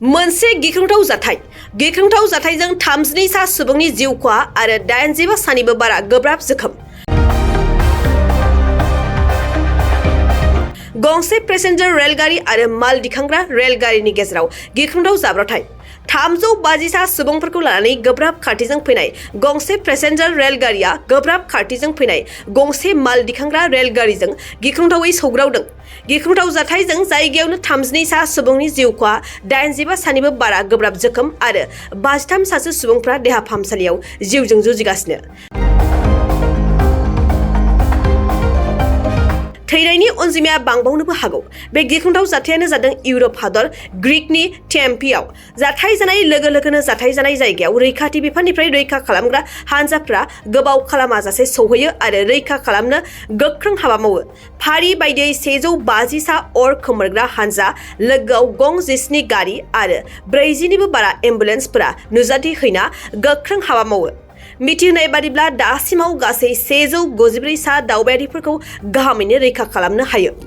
मोनसे गिख्रंथाव जाथायजों 32 सा सुबुंनि जिउ खहा आरो 85 सानिबो बारा गोब्राब जोखोम। गंसे पेसेन्जार रेलगारि आरो माल दिखांग्रा रेलगारिनि गेजेराव गिख्रंथाव जाब्रबथाय। 350 सा सुबुंफोरखौ लानानै गोब्राब खारथिजों फैनाय गंसे पेसेन्जार रेलगारिया गोब्राब खारथिजों फैनाय गंसे माल दिखांग्रा रेलगारिजों गिख्रंथावै सौग्रावदों। गिख्रंथाव जाथायजों जायगायावनो 32 सा सुबुंनि जिउ खहा, 85 सानिबो बारा गोब्राब जोखोम आरो 53 सासो सुबुंफ्रा देहा फाहामसालियाव जिउजों जुजिगासिनो। थैनायनि अनजिमाया बांबावनोबो हागौ। बे गिख्रंथाव जाथायानो जादों इउरप हादर ग्रीकनि टेम्पीआव। जाथाय जानाय लोगो लोगोनो जाथाय जानाय जायगायाव रैखाथि बिफाननिफ्राय रैखा खालामग्रा हानजाफ्रा गोबाव खालामाजासे सौहैयो आरो रैखा खालामनो गोख्रों हाबा मावो। फारि बायदियै 150 सा अर खोमोरग्रा हानजा, लोगोआव गं 17 गारि आरो 40निबो बारा एम्बुलेन्सफोरा नुजाथि हैना गोख्रों हाबा मावो। मिथिहोनाय बादिब्ला दासिमाव गासै 154 सा दावबायारिफोरखौ गाहामैनो रैखा खालामनो हायो।